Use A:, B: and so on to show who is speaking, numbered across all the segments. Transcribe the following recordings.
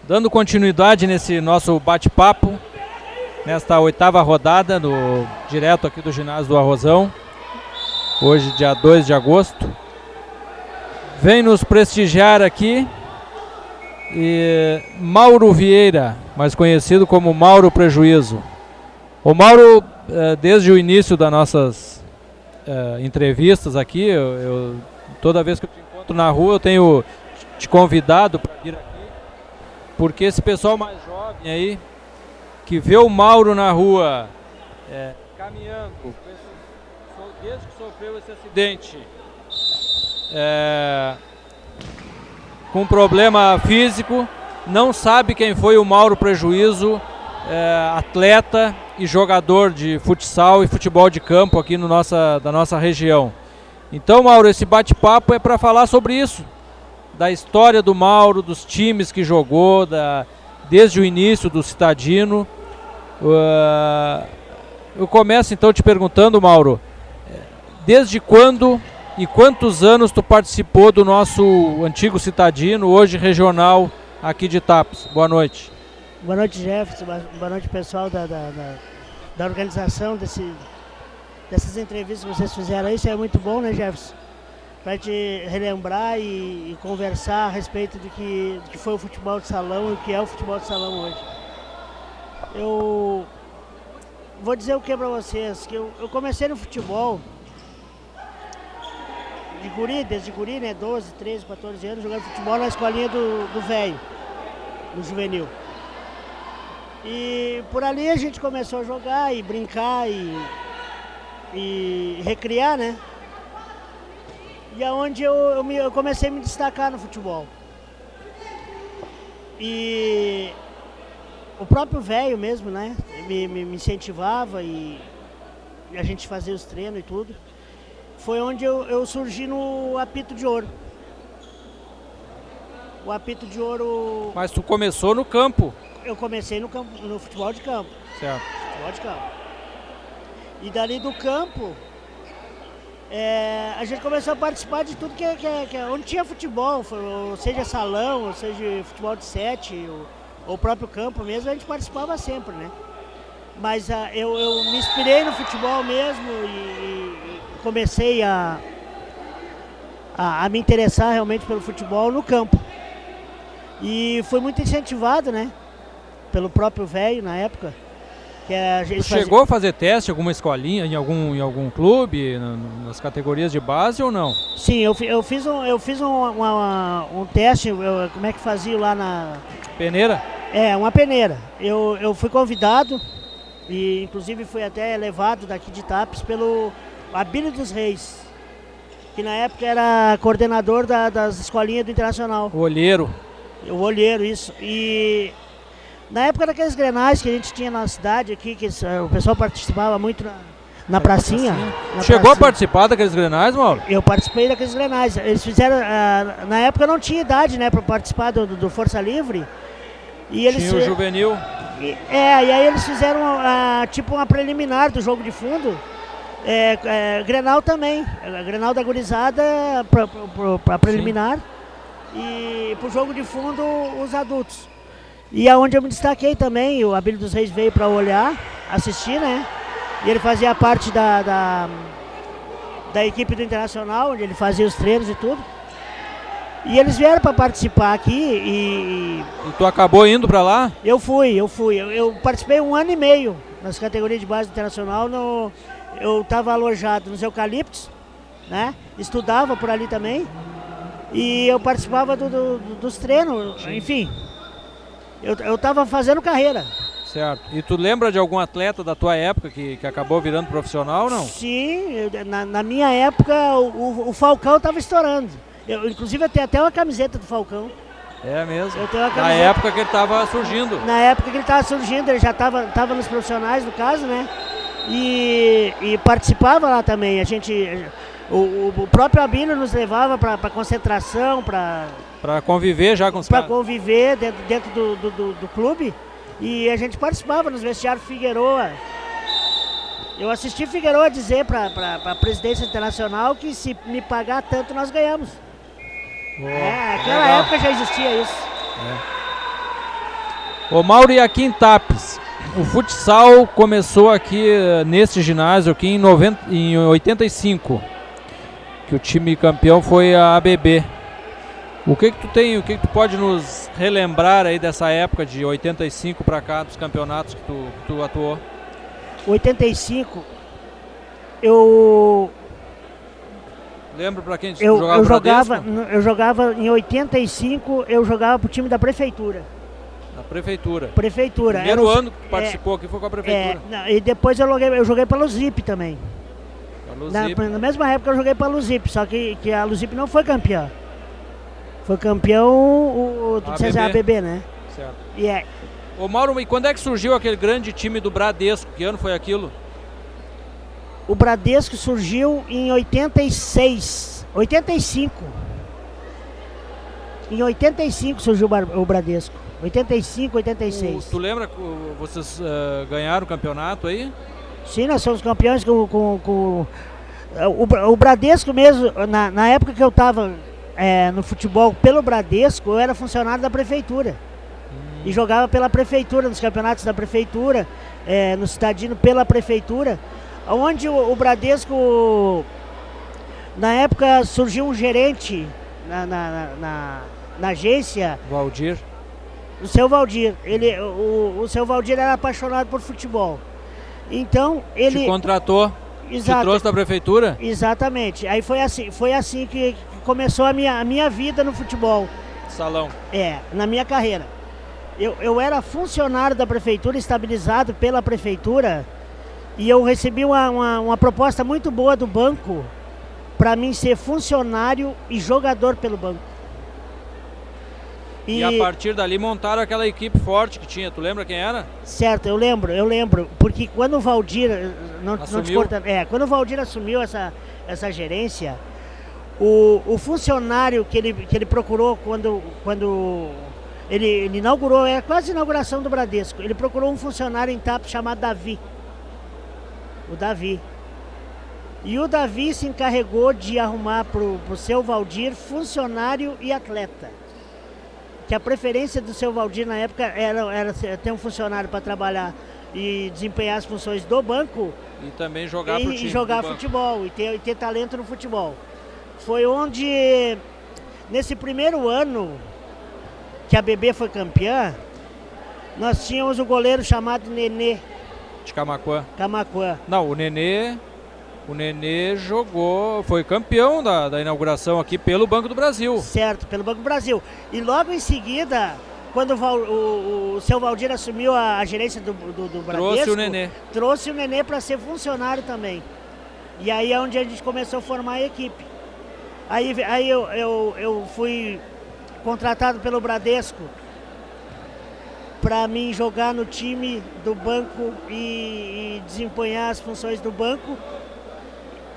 A: Dando continuidade nesse nosso bate-papo, nesta 8ª rodada, direto aqui do ginásio do Arrozão, hoje dia 2 de agosto. Vem nos prestigiar aqui Mauro Vieira, mais conhecido como Mauro Prejuízo. O Mauro, desde o início das nossas entrevistas aqui, toda vez que eu te encontro na rua eu tenho te convidado para vir aqui, porque esse pessoal mais jovem aí, que vê o Mauro na rua caminhando, desde que sofreu esse acidente, com problema físico, não sabe quem foi o Mauro Prejuízo, atleta e jogador de futsal e futebol de campo aqui da nossa região. Então, Mauro, esse bate-papo é para falar sobre isso, da história do Mauro, dos times que jogou, desde o início do Citadino. Eu começo então te perguntando, Mauro, desde quando e quantos anos tu participou do nosso antigo Citadino, hoje regional, aqui de Tapes? Boa noite.
B: Boa noite, Jefferson. Boa noite, pessoal da organização dessas entrevistas que vocês fizeram aí. Isso é muito bom, né, Jefferson? Para te relembrar e conversar a respeito do que foi o futebol de salão e o que é o futebol de salão hoje. Eu vou dizer o que para vocês, que eu comecei no futebol desde guri, né, 12, 13, 14 anos, jogando futebol na escolinha do velho, no juvenil. E por ali a gente começou a jogar e brincar e recriar, né? E é onde eu comecei a me destacar no futebol. E o próprio velho mesmo, né, me incentivava e a gente fazia os treinos e tudo. Foi onde eu surgi no apito de ouro. O apito de ouro...
A: Mas tu começou no campo?
B: Eu comecei no futebol de campo.
A: Certo.
B: Futebol de campo. E dali do campo, a gente começou a participar de tudo que onde tinha futebol, ou seja salão, ou seja futebol de 7, ou o próprio campo mesmo, a gente participava sempre, né? Mas eu me inspirei no futebol mesmo e comecei a me interessar realmente pelo futebol no campo. E foi muito incentivado, né? Pelo próprio velho na época.
A: Chegou a fazer teste em alguma escolinha, em algum clube, nas categorias de base ou não?
B: Sim, eu fiz um teste, como é que fazia lá na...
A: Peneira?
B: Uma peneira. Eu fui convidado e inclusive fui até levado daqui de Tapes pelo Abílio dos Reis, que na época era coordenador das escolinhas do Internacional.
A: O olheiro.
B: O olheiro, isso. E na época daqueles grenais que a gente tinha na cidade aqui, que o pessoal participava muito na pracinha.
A: Chegou a participar daqueles grenais, Mauro?
B: Eu participei daqueles grenais. Eles fizeram, na época não tinha idade, né, para participar do Força Livre. E eles,
A: tinha o juvenil.
B: E aí eles fizeram tipo uma preliminar do jogo de fundo. Grenal também. Grenal da gurizada para preliminar. Sim. E pro jogo de fundo os adultos. E aonde eu me destaquei também, o Abílio dos Reis veio para olhar, assistir, né? E ele fazia parte da equipe do Internacional, onde ele fazia os treinos e tudo. E eles vieram para participar aqui e
A: tu acabou indo para lá?
B: Eu fui. Eu participei 1 ano e meio nas categorias de base do Internacional. Eu estava alojado nos Eucaliptos, né? Estudava por ali também. E eu participava dos treinos, sim. Enfim. Eu estava fazendo carreira.
A: Certo. E tu lembra de algum atleta da tua época que acabou virando profissional ou não?
B: Sim, na minha época o Falcão estava estourando. Inclusive eu tenho até uma camiseta do Falcão.
A: É mesmo?
B: Eu tenho uma camiseta.
A: Na época que ele estava surgindo.
B: Na época que ele estava surgindo, ele já estava nos profissionais, no caso, né? E participava lá também. A gente... O próprio Abílio nos levava para concentração, para
A: conviver já com os caras.
B: Para conviver dentro do clube. E a gente participava nos vestiários Figueroa. Eu assisti Figueroa dizer para a presidência internacional que se me pagar tanto nós ganhamos. Naquela época já existia isso.
A: Ô Mauro, e aqui em Tapes, o futsal começou aqui nesse ginásio aqui em 85, que o time campeão foi a ABB. O que que tu pode nos relembrar aí dessa época de 85 para cá, dos campeonatos que tu atuou?
B: 85, eu
A: Lembro para quem
B: eu jogava em 85, eu jogava pro time da prefeitura.
A: Na prefeitura.
B: Prefeitura.
A: Primeiro ano que tu participou aqui foi com a prefeitura.
B: E depois eu joguei pra Luzip também. Na mesma época eu joguei pra Luzip, só que a Luzip não foi campeã. Foi campeão o ABB, né?
A: Certo. Ô Mauro, e quando é que surgiu aquele grande time do Bradesco? Que ano foi aquilo?
B: O Bradesco surgiu em 85. Em 85 surgiu o Bradesco. 85, 86.
A: Tu lembra que vocês ganharam o campeonato aí?
B: Sim, nós somos campeões com o Bradesco mesmo. Na época que eu estava no futebol pelo Bradesco, eu era funcionário da prefeitura. E jogava pela prefeitura, nos campeonatos da prefeitura, no Citadino pela prefeitura. Onde o Bradesco, na época, surgiu um gerente na agência.
A: Valdir.
B: O seu Valdir. O seu Valdir era apaixonado por futebol. Então, ele...
A: Te contratou?
B: Exato.
A: Te trouxe da prefeitura?
B: Exatamente. Aí foi assim que começou a minha vida no futebol.
A: Salão.
B: Na minha carreira. Eu era funcionário da prefeitura, estabilizado pela prefeitura, e eu recebi uma proposta muito boa do banco para mim ser funcionário e jogador pelo banco.
A: E a partir dali montaram aquela equipe forte que tinha, tu lembra quem era?
B: Certo, eu lembro, porque quando o Valdir, quando o Valdir assumiu essa gerência, o funcionário que ele procurou quando ele inaugurou, quase a inauguração do Bradesco, ele procurou um funcionário em Tapes chamado Davi. O Davi. E o Davi se encarregou de arrumar pro seu Valdir funcionário e atleta. Que a preferência do seu Valdir na época era ter um funcionário para trabalhar e desempenhar as funções do banco.
A: E também jogar pro time.
B: E jogar futebol, e ter talento no futebol. Foi onde, nesse primeiro ano que a ABB foi campeã, nós tínhamos um goleiro chamado Nenê.
A: De Camaquã.
B: Camaquã.
A: Não, o Nenê jogou, foi campeão da inauguração aqui pelo Banco do Brasil.
B: Certo, pelo Banco do Brasil. E logo em seguida, quando o seu Valdir assumiu a gerência do Bradesco, trouxe o Nenê para ser funcionário também. E aí é onde a gente começou a formar a equipe. Aí eu fui contratado pelo Bradesco para mim jogar no time do banco e desempenhar as funções do banco,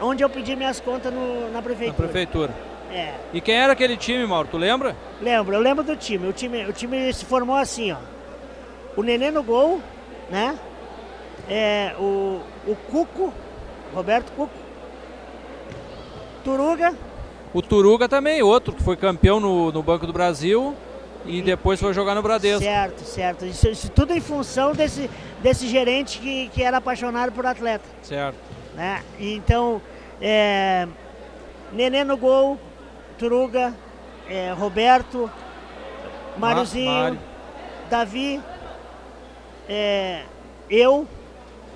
B: onde eu pedi minhas contas na prefeitura.
A: Na prefeitura. E quem era aquele time, Mauro? Tu lembra?
B: Eu lembro do time. O time se formou assim, ó. O Nenê no gol, né? O Cuco, Roberto Cuco. Turuga.
A: O Turuga também, outro que foi campeão no Banco do Brasil e depois foi jogar no Bradesco.
B: Certo. Isso tudo em função desse gerente que era apaixonado por atleta.
A: Certo.
B: Né? Então, Nenê no gol, Turuga, Roberto, Máriozinho,
A: Mário.
B: Davi, eu,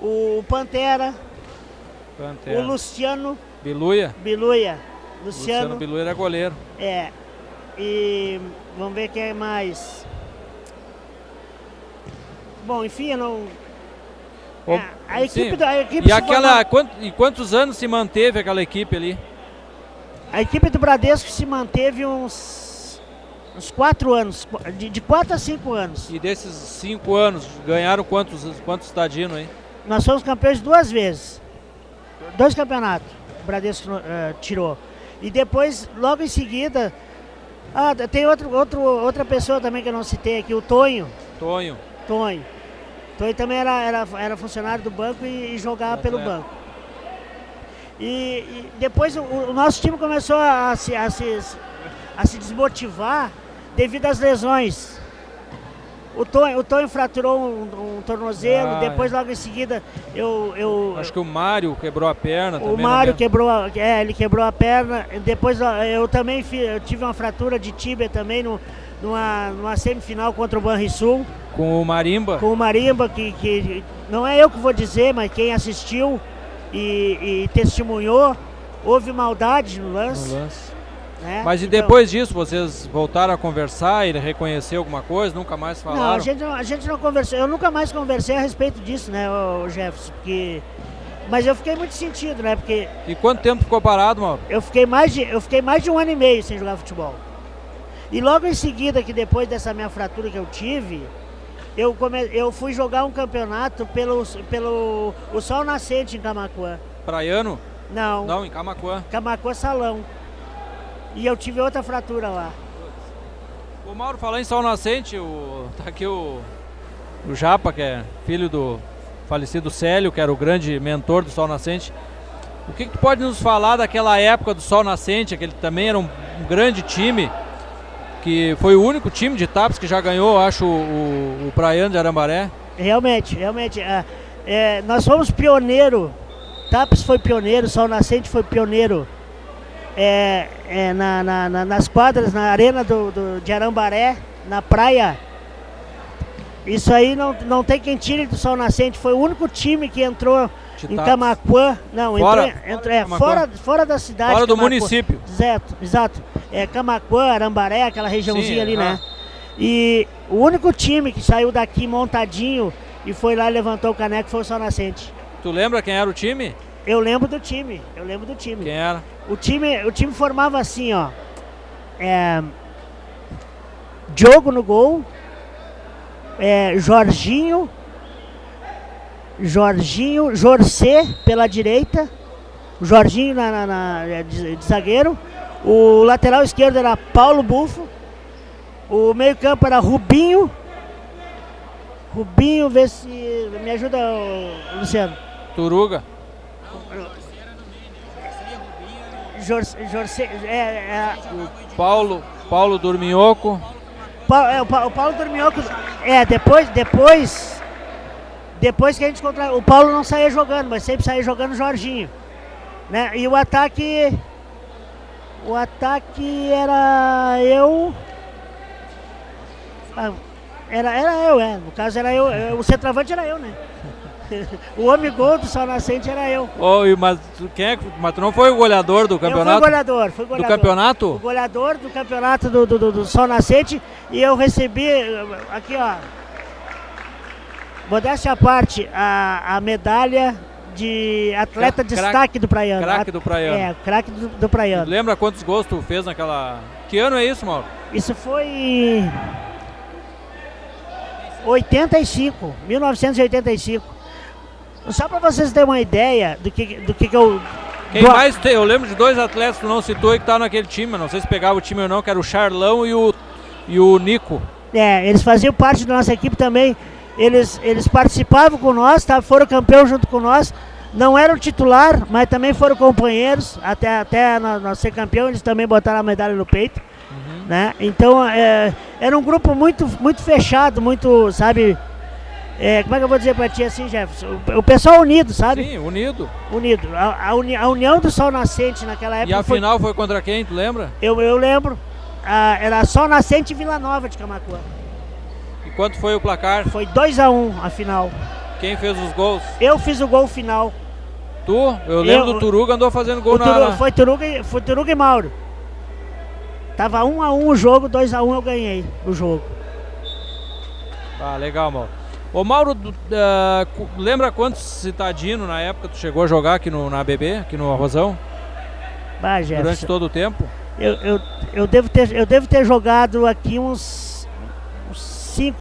B: o Pantera, o Luciano
A: Biluia.
B: Luciano
A: Biluia era goleiro.
B: E vamos ver quem é mais. Bom, enfim, eu não... A equipe
A: E quantos anos se manteve aquela equipe ali?
B: A equipe do Bradesco se manteve uns 4 anos, de 4 a 5 anos.
A: E desses 5 anos, ganharam quantos estadinos aí?
B: Nós fomos campeões 2 vezes. 2 campeonatos o Bradesco tirou. E depois, logo em seguida... tem outra pessoa também que eu não citei aqui, o Tonho. Tonho também era funcionário do banco e jogava pelo banco. E depois o nosso time começou a se desmotivar devido às lesões. O Tonho fraturou um tornozelo, depois logo em seguida eu
A: acho que o Mário quebrou a perna também.
B: O Mário ele quebrou a perna. Depois eu também eu tive uma fratura de tíbia também numa semifinal contra o Banrisul.
A: Com o Marimba?
B: Com o Marimba, que não é eu que vou dizer, mas quem assistiu e testemunhou, houve maldade no lance. Né?
A: Mas e depois disso, vocês voltaram a conversar, ele reconheceu alguma coisa, nunca mais falaram?
B: Não, a gente não conversou, eu nunca mais conversei a respeito disso, né, o Jefferson, mas eu fiquei muito sentido, né, porque...
A: E quanto tempo ficou parado, Mauro?
B: Eu fiquei mais de 1 ano e meio sem jogar futebol. E logo em seguida, que depois dessa minha fratura que eu tive, eu fui jogar um campeonato pelo o Sol Nascente em Camaquã.
A: Praiano?
B: Não.
A: Não, em Camaquã.
B: Camaquã Salão. E eu tive outra fratura lá.
A: O Mauro, falar em Sol Nascente, tá aqui o Japa, que é filho do falecido Célio, que era o grande mentor do Sol Nascente. O que tu pode nos falar daquela época do Sol Nascente, aquele também era um grande time, que foi o único time de TAPS que já ganhou, acho, o Praiano de Arambaré?
B: Realmente. Nós fomos pioneiro. TAPS foi pioneiro, Sol Nascente foi pioneiro. Nas quadras, na arena de Arambaré, na praia. Isso aí não tem quem tire do Sol Nascente. Foi o único time que entrou em Camaquã. Não, fora da cidade.
A: Fora do município.
B: Exato. Camaquã, Arambaré, aquela regiãozinha ali, né? E o único time que saiu daqui montadinho e foi lá e levantou o caneco foi o Sol Nascente.
A: Tu lembra quem era o time?
B: Eu lembro do time.
A: Quem era?
B: O time formava assim, ó. Diogo no gol. Jorginho, Jorcê pela direita. O Jorginho de zagueiro. O lateral esquerdo era Paulo Bufo. O meio campo era Rubinho. Vê se... Me ajuda, Luciano.
A: Turuga. O Paulo Dorminhoco.
B: O Paulo Dorminhoco. Depois que a gente contratou, o Paulo não saía jogando, mas sempre saía jogando o Jorginho, né? E o ataque era eu. Era eu, no caso era eu, o centroavante era eu, né? O homem gol do Sol Nascente era eu.
A: Mas tu não foi o goleador do campeonato?
B: Eu fui goleador.
A: Do campeonato?
B: O goleador do campeonato do Sol Nascente. E eu recebi, aqui ó, modéstia à parte, a medalha de atleta destaque do Praiano.
A: Craque do Praiano.
B: Craque do Praiano.
A: Tu lembra quantos gols tu fez naquela... Que ano é isso, Mauro?
B: Isso foi 1985. Só para vocês terem uma ideia do que eu...
A: Eu lembro de 2 atletas que tu não citou e que estavam naquele time, não sei se pegava o time ou não, que era o Charlão e o Nico.
B: Eles faziam parte da nossa equipe também, eles participavam com nós, foram campeão junto com nós, não eram titular, mas também foram companheiros, até nós ser campeão, eles também botaram a medalha no peito, né? Então, era um grupo muito, muito fechado, muito, sabe... como é que eu vou dizer pra ti assim, Jefferson? O pessoal unido, sabe?
A: Sim, unido.
B: A união do Sol Nascente naquela época.
A: E a final foi contra quem, tu lembra?
B: Eu lembro. Era Sol Nascente e Vila Nova de Camaquã.
A: E quanto foi o placar?
B: Foi 2-1 a final.
A: Quem fez os gols?
B: Eu fiz o gol final.
A: Tu? Eu lembro do Turuga, andou fazendo gol
B: Foi Turuga e Mauro. Tava 1-1 o jogo, 2-1 eu ganhei o jogo.
A: Legal, Mauro. Ô Mauro, lembra quantos citadinos na época tu chegou a jogar aqui na ABB, aqui no Arrozão?
B: Jefferson,
A: durante todo o tempo?
B: Eu devo ter jogado aqui uns